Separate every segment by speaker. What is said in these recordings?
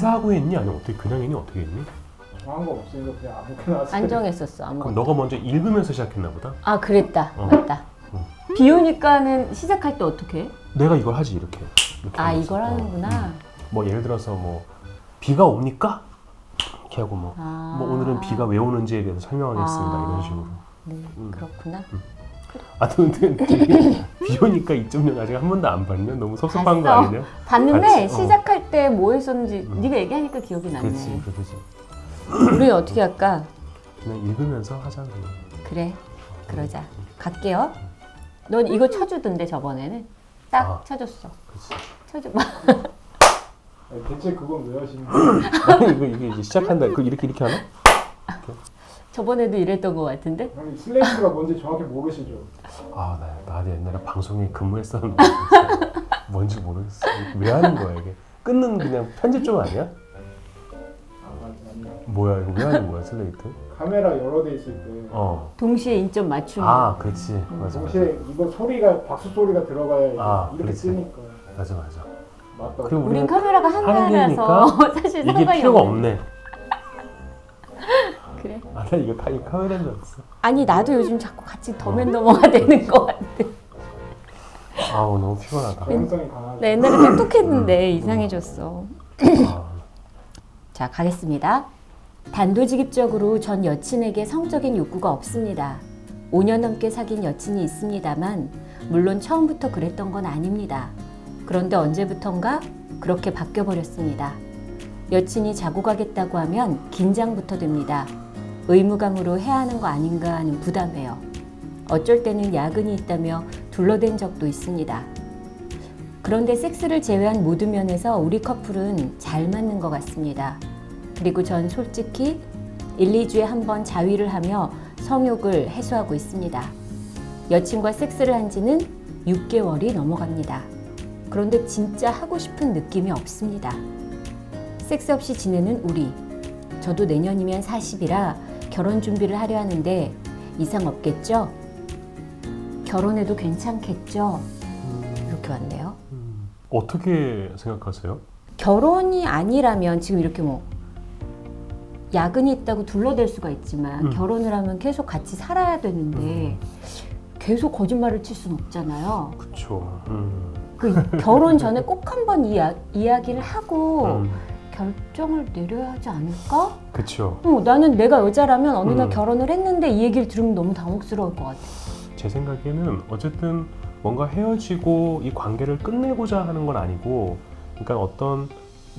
Speaker 1: 인사하고 했니? 아니면 어떻게 그냥 했니? 어떻게 했니?
Speaker 2: 정한 거 없으니까 그냥 아무거나 하세요.
Speaker 3: 안 정했었어 아무것도.
Speaker 1: 그럼 너가 먼저 읽으면서 시작했나 보다?
Speaker 3: 아 그랬다. 맞다. 비 오니까는 시작할 때 어떻게 해?
Speaker 1: 내가 이걸 하지 이렇게
Speaker 3: 아
Speaker 1: 하면서.
Speaker 3: 이걸 하는구나.
Speaker 1: 뭐 예를 들어서 뭐 비가 옵니까? 이렇게 하고 뭐,
Speaker 3: 아.
Speaker 1: 뭐 오늘은 비가 왜 오는지에 대해서 설명하겠습니다 이런 식으로.
Speaker 3: 네, 그렇구나.
Speaker 1: 아 근데 비 오니까 2.0 아직 한 번도 안 봤냐? 너무 섭섭한 거
Speaker 3: 봤어.
Speaker 1: 아니냐?
Speaker 3: 봤는데
Speaker 1: 봤지?
Speaker 3: 시작할 때 뭐 했었는지 네가 얘기하니까 기억이 나네.
Speaker 1: 그렇지 그렇지.
Speaker 3: 우리 어떻게 할까?
Speaker 1: 그냥 읽으면서 하자 그냥.
Speaker 3: 그래 그러자. 갈게요. 넌 이거 쳐주던데 저번에는 딱
Speaker 1: 아.
Speaker 3: 쳐줬어.
Speaker 1: 그렇지.
Speaker 3: 쳐줘봐.
Speaker 2: 아니, 대체 그건 왜 하시는 거예요?
Speaker 1: 아니 이게 이제 시작한다. 그 이렇게 하나?
Speaker 3: 저번에도 이랬던 것 같은데.
Speaker 2: 아니 슬레이트가 뭔지 정확히 모르시죠?
Speaker 1: 아, 나 옛날에 방송에 근무했었는데 진짜 뭔지 모르겠어. 왜 하는 거야 이게? 끊는 그냥 편집점 아니야?
Speaker 2: 아니요.
Speaker 1: 뭐야 이거 왜 하는 거야 슬레이트?
Speaker 2: 카메라 여러 대 있을 때
Speaker 3: 동시에 인점 맞추는.
Speaker 1: 아, 그렇지. 맞아.
Speaker 2: 동시에 이거 소리가 박수 소리가 들어가야
Speaker 1: 아,
Speaker 2: 이렇게
Speaker 1: 그렇지.
Speaker 2: 뜨니까
Speaker 1: 맞아.
Speaker 2: 맞다.
Speaker 1: 그리고
Speaker 3: 우린
Speaker 1: 우리는
Speaker 3: 카메라가
Speaker 1: 하는
Speaker 3: 하나라서 사실
Speaker 1: 이게
Speaker 3: 상관이
Speaker 1: 필요가
Speaker 3: 없네.
Speaker 1: 없네.
Speaker 3: 그래.
Speaker 1: 아, 나 이거 카메라인 줄 알았어.
Speaker 3: 아니 나도 요즘 자꾸 같이 더맨더머가 되는 것 같아.
Speaker 1: 아우 너무 피곤하다.
Speaker 2: 가능성이 강하죠.
Speaker 3: 나 옛날에 똑똑했는데 이상해졌어.
Speaker 1: 아,
Speaker 3: 자 가겠습니다. 단도직입적으로 전 여친에게 성적인 욕구가 없습니다. 5년 넘게 사귄 여친이 있습니다만 물론 처음부터 그랬던 건 아닙니다. 그런데 언제부턴가 그렇게 바뀌어버렸습니다. 여친이 자고 가겠다고 하면 긴장부터 됩니다. 의무감으로 해야 하는 거 아닌가 하는 부담이에요. 어쩔 때는 야근이 있다며 둘러댄 적도 있습니다. 그런데 섹스를 제외한 모든 면에서 우리 커플은 잘 맞는 것 같습니다. 그리고 전 솔직히 1, 2주에 한 번 자위를 하며 성욕을 해소하고 있습니다. 여친과 섹스를 한 지는 6개월이 넘어갑니다. 그런데 진짜 하고 싶은 느낌이 없습니다. 섹스 없이 지내는 우리. 저도 내년이면 40이라 결혼 준비를 하려 하는데 이상 없겠죠? 결혼해도 괜찮겠죠? 이렇게 왔네요.
Speaker 1: 어떻게 생각하세요?
Speaker 3: 결혼이 아니라면 지금 이렇게 뭐 야근이 있다고 둘러댈 수가 있지만 결혼을 하면 계속 같이 살아야 되는데 계속 거짓말을 칠 수는 없잖아요.
Speaker 1: 그쵸.
Speaker 3: 그 결혼 전에 꼭 한번 이야기를 하고 결정을 내려야 하지 않을까?
Speaker 1: 그쵸.
Speaker 3: 나는 내가 여자라면 어느 날 결혼을 했는데 이 얘기를 들으면 너무 당혹스러울 것 같아.
Speaker 1: 제 생각에는 어쨌든 뭔가 헤어지고 이 관계를 끝내고자 하는 건 아니고, 그러니까 어떤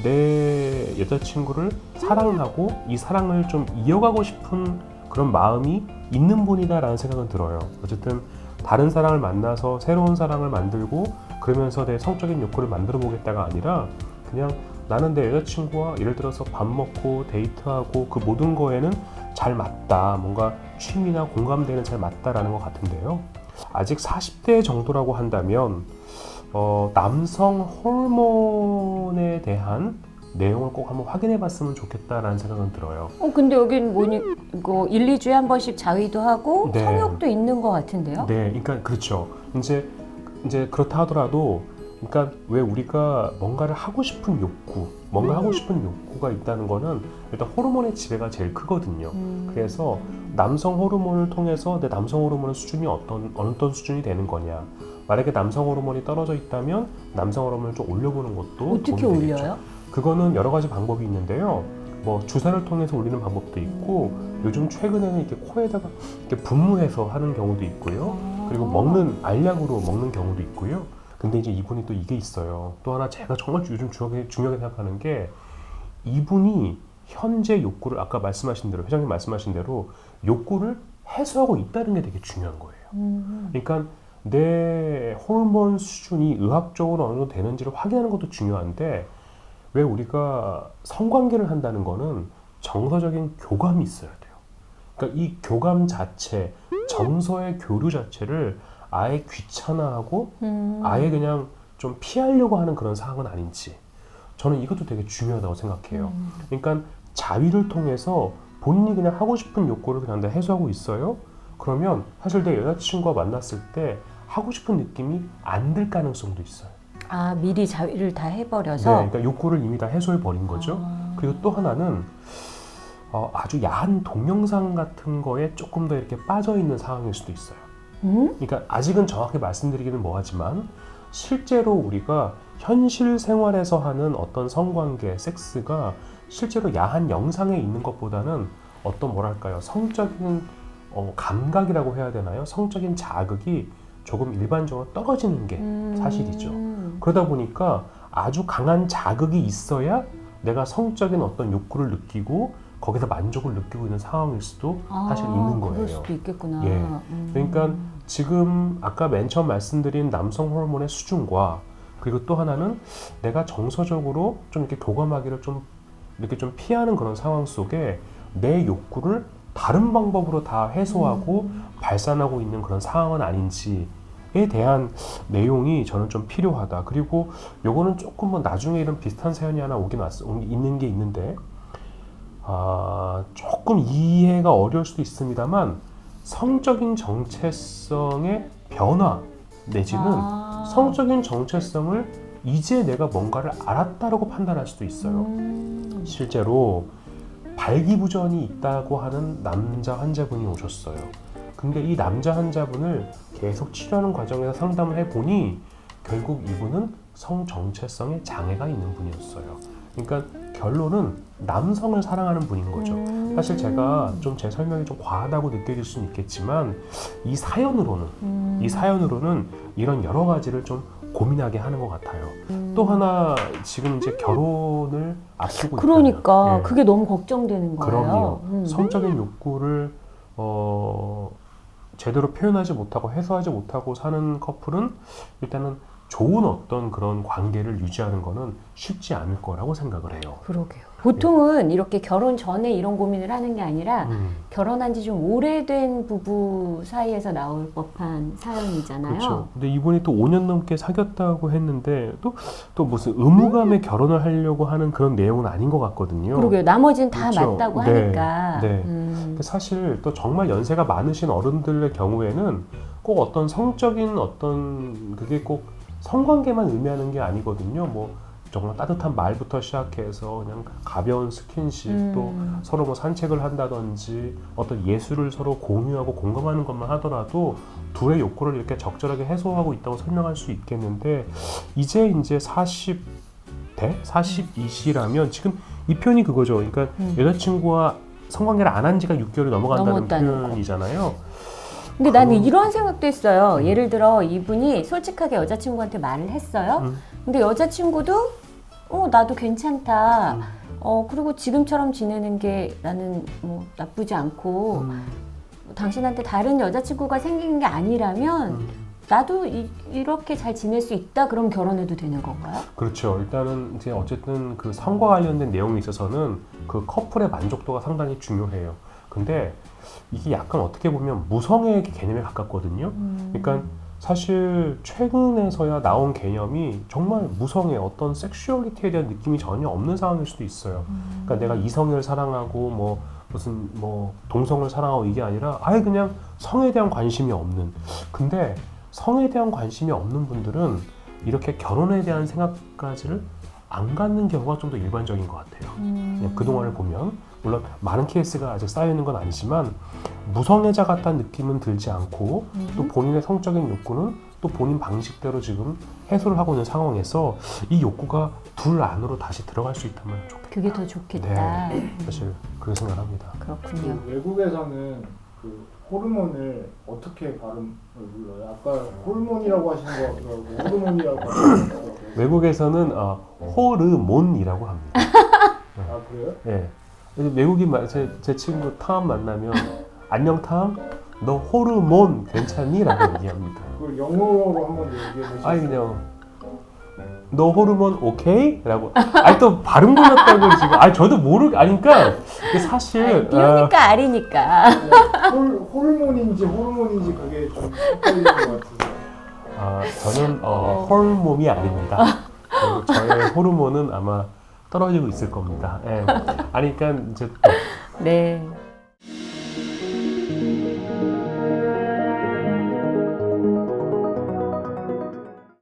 Speaker 1: 내 여자친구를 사랑하고 이 사랑을 좀 이어가고 싶은 그런 마음이 있는 분이다라는 생각은 들어요. 어쨌든 다른 사람을 만나서 새로운 사랑을 만들고 그러면서 내 성적인 욕구를 만들어 보겠다가 아니라 그냥 나는 내 여자친구와 예를 들어서 밥 먹고 데이트하고 그 모든 거에는 잘 맞다, 뭔가 취미나 공감대는 잘 맞다라는 것 같은데요. 아직 40대 정도라고 한다면 남성 호르몬에 대한 내용을 꼭 한번 확인해 봤으면 좋겠다라는 생각은 들어요.
Speaker 3: 근데 여긴 뭐니 이거 1, 2주에 한 번씩 자위도 하고
Speaker 1: 네.
Speaker 3: 성욕도 있는 것 같은데요?
Speaker 1: 네, 그러니까 그렇죠. 이제 그렇다 하더라도, 그러니까 왜 우리가 뭔가를 하고 싶은 욕구, 뭔가 하고 싶은 욕구가 있다는 거는 일단 호르몬의 지배가 제일 크거든요. 그래서 남성 호르몬을 통해서 내 남성 호르몬의 수준이 어떤 수준이 되는 거냐. 만약에 남성 호르몬이 떨어져 있다면 남성 호르몬을 좀 올려보는 것도
Speaker 3: 어떻게
Speaker 1: 도움이 되겠죠.
Speaker 3: 올려요?
Speaker 1: 그거는 여러 가지 방법이 있는데요. 뭐 주사를 통해서 올리는 방법도 있고, 요즘 최근에는 이렇게 코에다가 이렇게 분무해서 하는 경우도 있고요. 그리고 알약으로 먹는 경우도 있고요. 근데 이제 이분이 또 이게 있어요. 또 하나 제가 정말 요즘 중요하게 생각하는 게, 이분이 현재 욕구를 아까 말씀하신 대로, 회장님 말씀하신 대로 욕구를 해소하고 있다는 게 되게 중요한 거예요. 그러니까 내 호르몬 수준이 의학적으로 어느 정도 되는지를 확인하는 것도 중요한데, 왜 우리가 성관계를 한다는 거는 정서적인 교감이 있어야 돼요. 그러니까 이 교감 자체, 정서의 교류 자체를 아예 귀찮아하고 아예 그냥 좀 피하려고 하는 그런 상황은 아닌지, 저는 이것도 되게 중요하다고 생각해요. 그러니까 자위를 통해서 본인이 그냥 하고 싶은 욕구를 그냥 다 해소하고 있어요. 그러면 사실 내 여자친구와 만났을 때 하고 싶은 느낌이 안 들 가능성도 있어요.
Speaker 3: 아, 미리 자위를 다
Speaker 1: 네,
Speaker 3: 해버려서.
Speaker 1: 그러니까 욕구를 이미 다 해소해 버린 거죠. 그리고 또 하나는 아주 야한 동영상 같은 거에 조금 더 이렇게 빠져 있는 상황일 수도 있어요. 그러니까 아직은 정확히 말씀드리기는 뭐하지만 실제로 우리가 현실 생활에서 하는 어떤 성관계, 섹스가 실제로 야한 영상에 있는 것보다는 어떤 뭐랄까요, 성적인 감각이라고 해야 되나요? 성적인 자극이 조금 일반적으로 떨어지는 게 사실이죠. 그러다 보니까 아주 강한 자극이 있어야 내가 성적인 어떤 욕구를 느끼고 거기서 만족을 느끼고 있는 상황일 수도 사실 있는 거예요.
Speaker 3: 그럴 수도 있겠구나.
Speaker 1: 예. 그러니까 지금 아까 맨 처음 말씀드린 남성 호르몬의 수준과 그리고 또 하나는 내가 정서적으로 좀 이렇게 교감하기를 좀 이렇게 좀 피하는 그런 상황 속에 내 욕구를 다른 방법으로 다 해소하고 발산하고 있는 그런 상황은 아닌지에 대한 내용이 저는 좀 필요하다. 그리고 요거는 조금 뭐 나중에 이런 비슷한 사연이 하나 있는 게 있는데 조금 이해가 어려울 수도 있습니다만 성적인 정체성의 변화 내지는 성적인 정체성을 이제 내가 뭔가를 알았다라고 판단할 수도 있어요. 실제로 발기부전이 있다고 하는 남자 환자분이 오셨어요. 근데 이 남자 환자분을 계속 치료하는 과정에서 상담을 해보니 결국 이분은 성정체성에 장애가 있는 분이었어요. 그러니까 결론은 남성을 사랑하는 분인 거죠. 사실 제가 좀 제 설명이 좀 과하다고 느껴질 수는 있겠지만 이 사연으로는 이런 여러 가지를 좀 고민하게 하는 것 같아요. 또 하나 지금 이제 결혼을 앞두고
Speaker 3: 그러니까
Speaker 1: 있다면, 예.
Speaker 3: 그게 너무 걱정되는 거예요.
Speaker 1: 그럼요. 성적인 욕구를 제대로 표현하지 못하고 해소하지 못하고 사는 커플은 일단은 좋은 어떤 그런 관계를 유지하는 거는 쉽지 않을 거라고 생각을 해요.
Speaker 3: 그러게요. 보통은 이렇게 결혼 전에 이런 고민을 하는 게 아니라 결혼한 지 좀 오래된 부부 사이에서 나올 법한 사연이잖아요.
Speaker 1: 그렇죠. 근데 이분이 또 5년 넘게 사귀었다고 했는데 또 무슨 의무감에 결혼을 하려고 하는 그런 내용은 아닌 것 같거든요.
Speaker 3: 그러게요. 나머지는 다
Speaker 1: 그렇죠.
Speaker 3: 맞다고
Speaker 1: 네.
Speaker 3: 하니까.
Speaker 1: 네. 근데 사실 또 정말 연세가 많으신 어른들의 경우에는 꼭 어떤 성적인 어떤 그게 꼭 성관계만 의미하는 게 아니거든요. 뭐 정말 따뜻한 말부터 시작해서 그냥 가벼운 스킨십 또 서로 뭐 산책을 한다든지 어떤 예술을 서로 공유하고 공감하는 것만 하더라도 둘의 욕구를 이렇게 적절하게 해소하고 있다고 설명할 수 있겠는데 이제 40대? 42시라면 지금 이 표현이 그거죠. 그러니까 여자친구와 성관계를 안 한 지가 6개월이 넘어간다는 표현이잖아요.
Speaker 3: 근데 나는 이런 생각도 했어요. 예를 들어 이분이 솔직하게 여자친구한테 말을 했어요. 근데 여자친구도 나도 괜찮다. 그리고 지금처럼 지내는 게 나는 뭐 나쁘지 않고 당신한테 다른 여자친구가 생긴 게 아니라면 나도 이렇게 잘 지낼 수 있다. 그럼 결혼해도 되는 건가요?
Speaker 1: 그렇죠. 일단은 이제 어쨌든 그 성과 관련된 내용에 있어서는 그 커플의 만족도가 상당히 중요해요. 근데 이게 약간 어떻게 보면 무성애의 개념에 가깝거든요. 그러니까 사실 최근에서야 나온 개념이 정말 무성애, 어떤 섹슈얼리티에 대한 느낌이 전혀 없는 상황일 수도 있어요. 그러니까 내가 이성을 사랑하고 뭐 무슨 뭐 동성을 사랑하고 이게 아니라 아예 그냥 성에 대한 관심이 없는. 근데 성에 대한 관심이 없는 분들은 이렇게 결혼에 대한 생각까지를 안 갖는 경우가 좀 더 일반적인 것 같아요. 그냥 그동안을 보면 물론 많은 케이스가 아직 쌓여있는 건 아니지만 무성애자 같다는 느낌은 들지 않고 또 본인의 성적인 욕구는 또 본인 방식대로 지금 해소를 하고 있는 상황에서 이 욕구가 둘 안으로 다시 들어갈 수 있다면 좋겠다.
Speaker 3: 그게 더 좋겠다.
Speaker 1: 네, 사실 그렇게 생각합니다.
Speaker 3: 그렇군요.
Speaker 2: 그 외국에서는 그 호르몬을 어떻게 발음을 불러요? 아까 호르몬이라고 하시는 거 같더라고. 호르몬이라고 하시는 거 같더라고.
Speaker 1: 외국에서는 호르몬이라고 합니다.
Speaker 2: 아 그래요?
Speaker 1: 예. 외국인 제 친구 탐 만나면 안녕 탐, 너 호르몬 괜찮니? 라고 얘기합니다.
Speaker 2: 그걸 영어로 한번 얘기해 주시죠.
Speaker 1: 아니 그냥 너 호르몬 오케이? 라고. 아니 또 발음 골랐다고 지금. 아니 저도 그러니까 사실
Speaker 3: 비우니까 아리니까.
Speaker 2: 호르몬인지 호르몬인지 그게 좀 헷갈리는 것 같아서.
Speaker 1: 저는 홀몸이 아닙니다. 저의 호르몬은 아마 떨어지고 있을 겁니다. 예. 아니 그러니까 이제
Speaker 3: 네.